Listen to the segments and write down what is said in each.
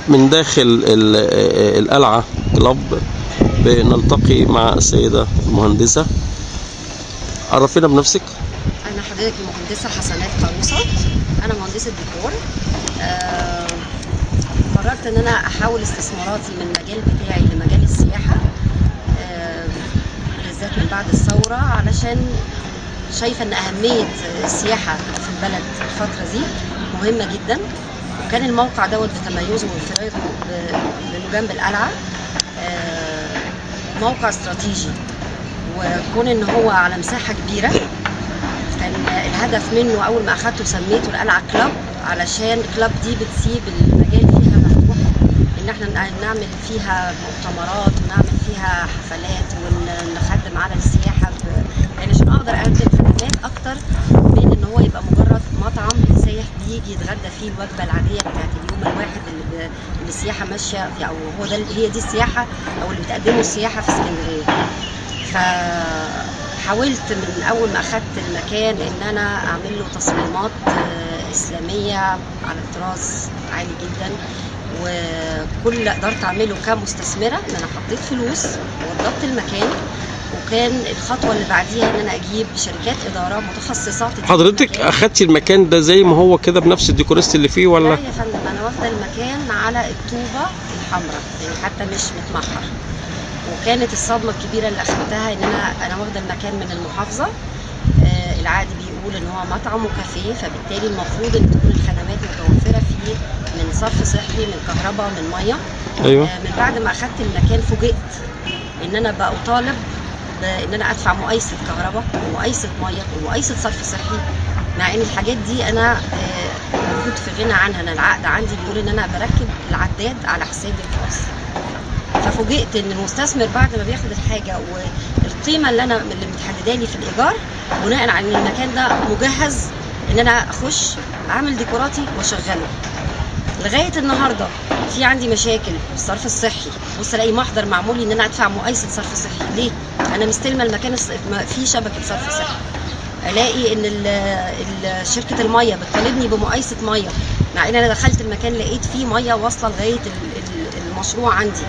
من داخل القلعة كلاب بنلتقي مع السيدة المهندسة. عرفينا بنفسك. أنا حضرتك المهندسة حسنات قاروصة، أنا مهندسة ديكور. قررت إن أنا أحول استثماراتي من المجال بتاعي لمجال السياحة، بالذات من بعد الثورة، علشان شايفة إن أهمية السياحة في البلد الفترة دي مهمة جدا. وكان الموقع دوت بتميزه وانفراده لأنه جنب القلعة، موقع استراتيجي، وكون إن هو على مساحة كبيرة. كان الهدف منه أول ما أخدته سميته القلعة كلاب، علشان كلاب دي بتسيب المجال فيها مفتوح إن احنا نعمل فيها مؤتمرات ونعمل فيها حفلات ونخدم على السياحة، يعني عشان أقدر أقدم خدمات أكتر من إن هو يبقى مجرد مطعم السايح بيجي يتغدى فيه الوجبة العادية بتاعت اليوم الواحد اللي السياحة ماشية، أو هو ده هي دي السياحة أو اللي بتقدمه السياحة في اسكندرية. فحاولت من أول ما أخدت المكان إن أنا أعمل له تصميمات إسلامية على طراز عالي جدا، وكل اللي قدرت أعمله كمستثمرة إن أنا حطيت فلوس ووضبت المكان. وكان الخطوة اللي بعديها إن أنا أجيب شركات إدارة متخصصة. حضرتك أخدتي المكان ده زي ما هو كده بنفس الديكوريست اللي فيه ولا؟ لا يا فندم، أنا واخدة المكان على الطوبة الحمراء، يعني حتى مش متمحر. وكانت الصدمة الكبيرة اللي أخدتها إن أنا واخدة المكان من المحافظة. العقد بيقول إن هو مطعم وكافيه، فبالتالي المفروض إن تكون الخدمات متوفرة فيه من صرف صحي، من كهرباء، من مية. أيوه. من بعد ما أخدت المكان فوجئت إن أنا بقى أطالب بإن أنا أدفع مقايسة كهرباء ومقايسة مية ومقايسة صرف صحي، مع إن الحاجات دي أنا المفروض في غنى عنها. أنا العقد عندي بيقول إن أنا بركب العداد على حسابي الخاص. ففوجئت ان المستثمر بعد ما بياخد الحاجه والقيمه اللي متحدده لي في الايجار، بناء على ان المكان ده مجهز ان انا اخش اعمل ديكوراتي واشغله. لغايه النهارده في عندي مشاكل في الصرف الصحي. بص الاقي محضر معمول لي ان انا ادفع مقايسه صرف صحي. ليه؟ انا مستلمه المكان في شبكه صرف صحي. الاقي ان شركه الميه بتطالبني بمقايسه ميه، مع ان انا دخلت المكان لقيت فيه ميه واصله لغايه المشروع عندي.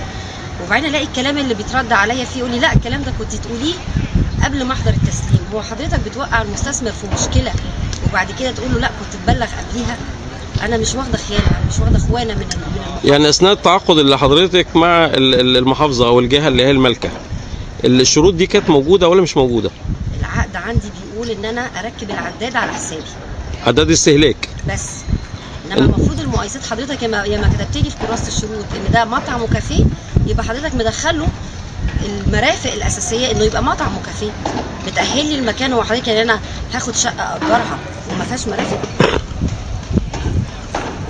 وبعدين الاقي الكلام اللي بيترد عليا فيه يقول لي لا، الكلام ده كنت تقوليه قبل محضر التسليم. هو حضرتك بتوقع المستثمر في مشكله وبعد كده تقول له لا كنت تبلغ قبليها؟ انا مش واخده خيانه، انا مش واخده خوانه من المحافظه. يعني اثناء التعاقد اللي حضرتك مع المحافظه او الجهه اللي هي المالكه، الشروط دي كانت موجوده ولا مش موجوده؟ العقد عندي بيقول ان انا اركب العداد على حسابي، عداد استهلاك بس. انما المفروض المقايسات حضرتك يا ما كتبت لي في كراسه الشروط ان ده مطعم وكافيه، يبقى حضرتك مدخله المرافق الاساسيه انه يبقى مطعم وكافيه، بتاهل لي المكان. هو حضرتك يعني انا هاخد شقه اجرها وما فيهاش مرافق؟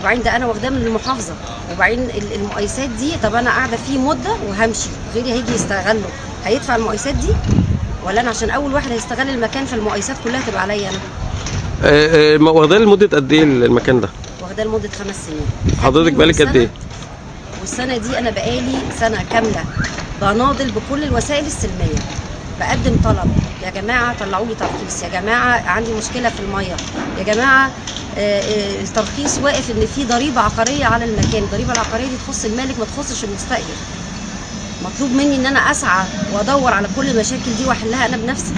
وبعدين ده انا واخداه من المحافظه. وبعدين المقايسات دي، طب انا قاعده فيه مده وهمشي، غيري هيجي يستغله، هيدفع المقايسات دي؟ ولا انا عشان اول واحد هيستغل المكان فالمقايسات كلها تبقى عليا انا؟ واخداه لمده قد ايه المكان ده؟ واخداه لمده 5 سنين. حضرتك بقالك قد ايه؟ والسنه دي انا بقالي سنه كامله بناضل بكل الوسائل السلميه، بقدم طلب: يا جماعه طلعوا لي ترخيص، يا جماعه عندي مشكله في الميه، يا جماعه الترخيص واقف ان في ضريبه عقاريه على المكان. الضريبه العقاريه دي تخص المالك ما تخصش المستاجر. مطلوب مني ان انا اسعى وادور على كل المشاكل دي واحلها انا بنفسي.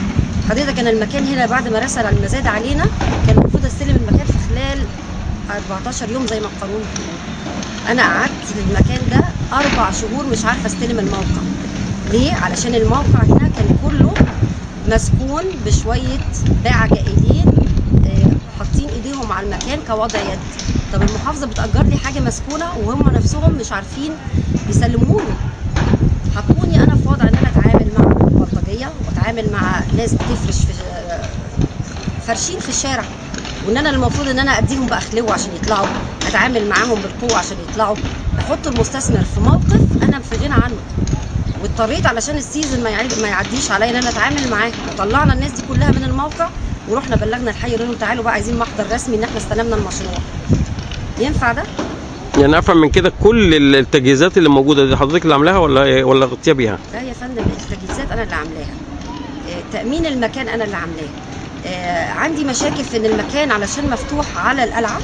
حضرتك انا المكان هنا بعد ما رسل على المزاد علينا كان المفروض استلم المكان في خلال 14 يوم زي ما القانون بيقول. انا قعدت في المكان ده 4 شهور مش عارفه استلم الموقع. ليه؟ علشان الموقع هنا كان كله مسكون بشويه باعة جائلين حاطين ايديهم على المكان كوضع يد. طب المحافظه بتأجر لي حاجه مسكونه وهم نفسهم مش عارفين يسلموهولي. حطوني انا في وضع ان انا اتعامل مع بلطجيه واتعامل مع ناس بتفرش في فرشين في الشارع، وان انا المفروض ان انا اديهم باخلوه عشان يطلعوا، اتعامل معاهم بالقوه عشان يطلعوا، احط المستثمر في موقف انا في غنى عنه. واضطريت علشان السيزون ما يعديش عليا ان انا اتعامل معاه. وطلعنا الناس دي كلها من الموقع ورحنا بلغنا الحي، قلنا لهم تعالوا بقى عايزين محضر رسمي ان احنا استلمنا المشروع. ينفع ده؟ يعني افهم من كده كل التجهيزات اللي موجوده دي حضرتك اللي عاملاها ولا غطيتيها بيها؟ لا يا فندم، التجهيزات انا اللي عاملاها. تأمين المكان انا اللي عاملاه. عندي مشاكل في ان المكان علشان مفتوح على القلعه،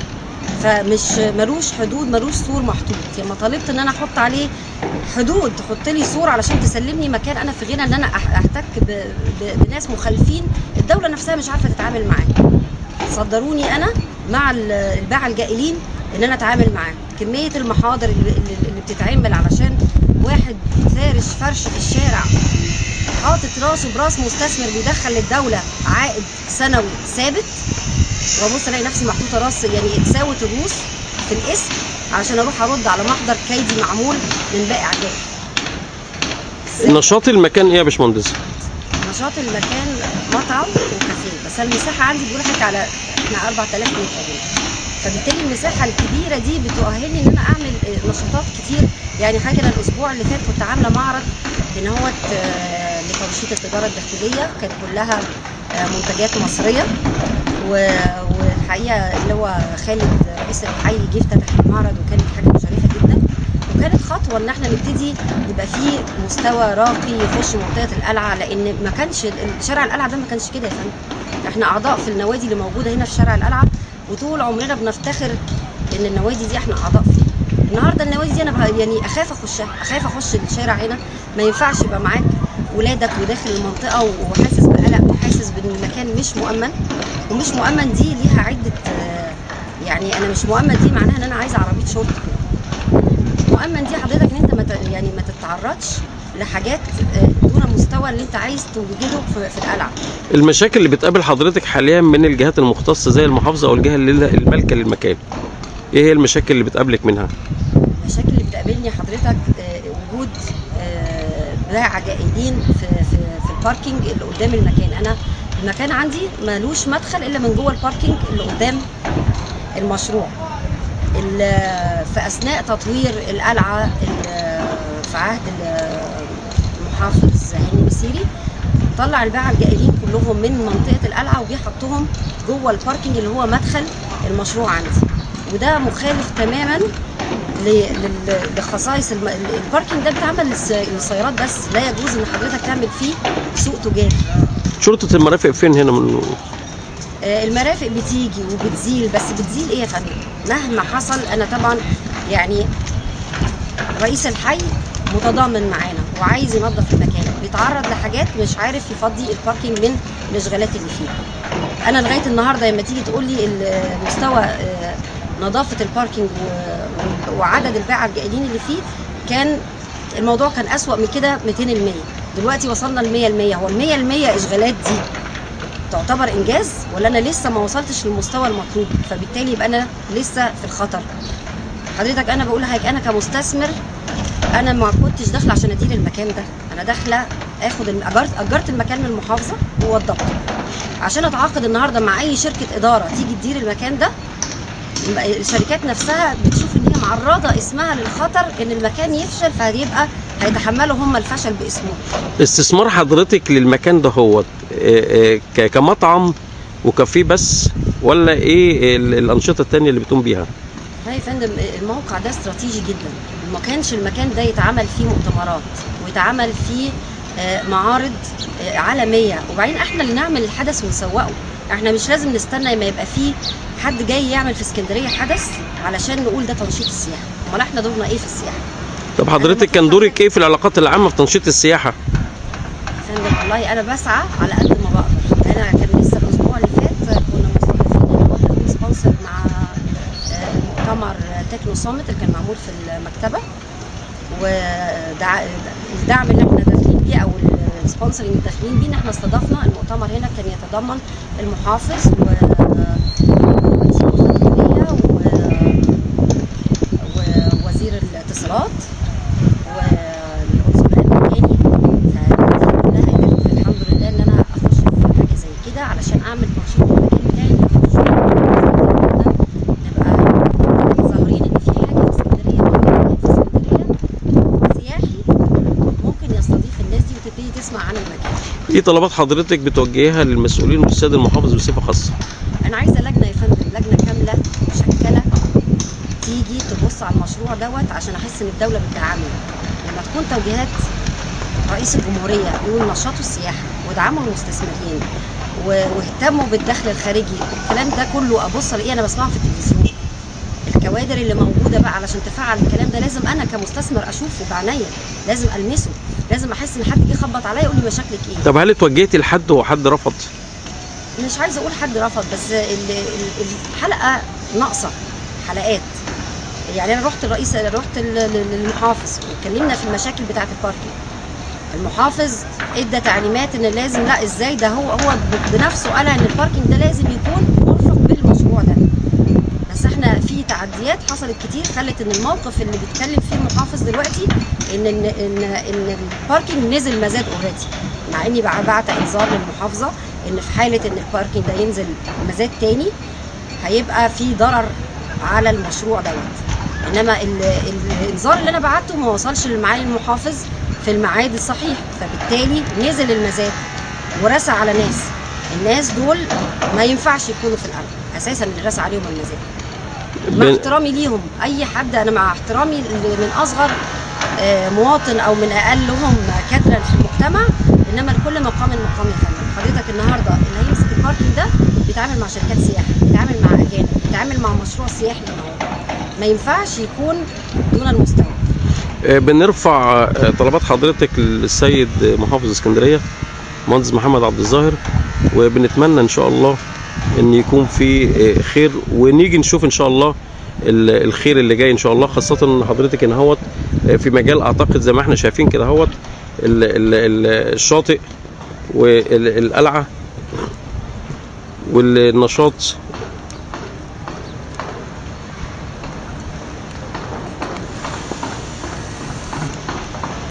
فمش ملوش حدود، ملوش سور محطوط. لما طالبت ان انا احط عليه حدود، تحط لي سور علشان تسلمني مكان انا في غنى ان انا احتك بناس مخالفين، الدوله نفسها مش عارفه تتعامل معاه. صدروني انا مع الباعة الجائلين ان انا اتعامل معاه. كميه المحاضر اللي بتتعمل علشان واحد فارش فرش في الشارع حاطط راسه براس مستثمر بيدخل للدوله عائد سنوي ثابت، وابص الاقي نفسي محطوطه راس يعني اتساوت الروس في الاسم عشان اروح ارد على محضر كيدي معمول من باقي اعدائي. نشاط المكان ايه يا باشمهندس؟ نشاط المكان مطعم وكافيه، بس المساحه عندي بقول لك على احنا 4000 متر، فبالتالي المساحه الكبيره دي بتؤهلني ان انا اعمل نشاطات كتير. يعني حاجه انا الاسبوع اللي فات كنت عامله معرض هنا هوت لتنشيط التجاره الداخليه، كانت كلها منتجات مصريه، والحقيقه اللي هو خالد رئيس الحي جه افتتح المعرض، وكانت حاجه مشرفه جدا، وكانت خطوه ان احنا نبتدي يبقى فيه مستوى راقي يخش منطقه القلعه، لان ما كانش شارع القلعه ده ما كانش كده يا فندم. احنا اعضاء في النوادي اللي موجوده هنا في شارع القلعه، وطول عمرنا بنفتخر ان النوادي دي احنا اعضاء فيها. النهارده النوادي دي انا يعني اخاف اخشها، اخاف اخش الشارع هنا. ما ينفعش يبقى معاك ولادك وداخل المنطقه وحاسس بقلق وحاسس بان المكان مش مؤمن. ومش مؤمن دي ليها عده، يعني انا مش مؤمن دي معناها ان انا عايزه عربيه شرطه. مؤمن دي حضرتك ان انت ما تتعرضش لحاجات دون المستوى اللي انت عايز توجده في القلعه. المشاكل اللي بتقابل حضرتك حاليا من الجهات المختصه زي المحافظه او الجهه المالكه للمكان، ايه هي المشاكل اللي بتقابلك منها؟ المشاكل اللي بتقابلني حضرتك وجود باعة جائلين في الباركينج اللي قدام المكان. انا المكان عندي مالوش مدخل الا من جوه الباركينج اللي قدام المشروع. في اثناء تطوير القلعه في عهد المحافظ هاني مسيري طلع الباعة الجائلين كلهم من منطقه القلعه وجه حطهم جوه الباركينج اللي هو مدخل المشروع عندي، وده مخالف تماما لخصائص الباركينج. ده بيتعمل للسيارات بس، لا يجوز ان حضرتك تعمل فيه سوق تجاري. شرطه المرافق فين هنا من المرافق بتيجي وبتزيل، بس بتزيل ايه يا فندم؟ مهما حصل انا طبعا يعني رئيس الحي متضامن معانا وعايز ينظف المكان، بيتعرض لحاجات مش عارف يفضي الباركينج من الاشغالات اللي فيه. انا لغايه النهارده لما تيجي تقول لي مستوى نظافه الباركينج وعدد الباعة الجائلين اللي فيه، كان الموضوع كان اسوأ من كده 200%. دلوقتي وصلنا ل 100%. هو ال 100% اشغالات دي تعتبر انجاز ولا انا لسه ما وصلتش للمستوى المطلوب؟ فبالتالي يبقى انا لسه في الخطر. حضرتك انا بقول لحضرتك انا كمستثمر انا ما كنتش داخله عشان ادير المكان ده، انا داخله اخد اجرت المكان من المحافظه ووضبته عشان اتعاقد النهارده مع اي شركه اداره تيجي تدير المكان ده. الشركات نفسها بتشوف ان هي معرضه اسمها للخطر ان المكان يفشل، فهيبقى هيتحملوا هم الفشل باسمه. استثمار حضرتك للمكان ده هو كمطعم وكافيه بس، ولا ايه الانشطه الثانيه اللي بتقوم بيها؟ لا يا فندم، الموقع ده استراتيجي جدا، ما كانش المكان ده يتعمل فيه مؤتمرات ويتعمل فيه معارض عالميه، وبعدين احنا اللي نعمل الحدث ونسوقه. احنا مش لازم نستنى ما يبقى فيه حد جاي يعمل في اسكندريه حدث علشان نقول ده تنشيط السياحه. امال احنا دورنا ايه في السياحه؟ طب حضرتك كان دورك ايه في العلاقات العامه في تنشيط السياحه؟ يا فندم والله انا بسعى على قد ما بقدر. انا كان لسه الاسبوع اللي فات كنا مستضيفين سبونسر مع مؤتمر تكنو سامت اللي كان معمول في المكتبه، والدعم اللي احنا داخلين بيه او السبونسرنج اللي داخلين بيه ان احنا استضفنا المؤتمر هنا. كان يتضمن المحافظ ووزير الاتصالات والعنصر الامريكي. الحمد لله ان انا اخش في حاجه زي كده علشان اعمل تنشيط المكان بتاعي، نبقى ظاهرين ان في حاجه في اسكندريه سياحي ممكن يستضيف الناس دي وتبتدي تسمع عن المكان. ايه طلبات حضرتك بتوجهيها للمسؤولين والسيد المحافظ بصفه خاصه؟ انا عايزه لجنه يا فندم، لجنه كامله مشكله تيجي تبص على المشروع دوت عشان احس ان الدوله بتدعمني. لما تكون توجيهات رئيس الجمهوريه يقول نشاطوا السياحه ودعموا المستثمرين واهتموا بالدخل الخارجي، الكلام ده كله ابص الاقيه انا بسمعه في التلفزيون. الكوادر اللي موجوده بقى علشان تفعل الكلام ده لازم انا كمستثمر اشوفه بعينيا، لازم المسه، لازم احس ان حد جه خبط عليا يقول لي مشاكلك ايه. طب هل اتوجهتي لحد وحد رفض؟ مش عايزه اقول حد رفض، بس الحلقه ناقصه حلقات. يعني انا رحت للمحافظ واتكلمنا في المشاكل بتاعه الباركينج. المحافظ ادى تعليمات ان لازم، لا ازاي ده هو بنفسه قال ان الباركينج ده لازم يكون مرفق بالمشروع ده. بس احنا في تعديات حصلت كتير خلت ان الموقف اللي بيتكلم فيه المحافظ دلوقتي ان الباركينج نزل مزاد اوريدي، مع اني بعت انذار للمحافظه ان في حاله ان الباركينج ده ينزل مزاد تاني هيبقى في ضرر على المشروع دوت. انما الانذار اللي انا بعته ما وصلش لمعالي المحافظ في الميعاد الصحيح، فبالتالي نزل المزاد ورسى على الناس دول ما ينفعش يكونوا في القلب اساسا اللي رسى عليهم المزاد. مع احترامي ليهم، اي حد، انا مع احترامي من اصغر مواطن او من اقلهم كادرا في المجتمع، انما لكل مقام مقام يا فندم. حضرتك النهارده اللي هيمسك الباركينج ده بيتعامل مع شركات سياحه، بيتعامل مع اجانب، بيتعامل مع مشروع سياحي النهارده، ما ينفعش يكون دون المستوى. بنرفع طلبات حضرتك للسيد محافظ اسكندريه مهندس محمد عبد الظاهر، وبنتمنى ان شاء الله ان يكون في خير، ونيجي نشوف ان شاء الله الخير اللي جاي ان شاء الله، خاصه ان حضرتك ان هوت في مجال اعتقد زي ما احنا شايفين كده هوت الشاطئ والقلعه والنشاط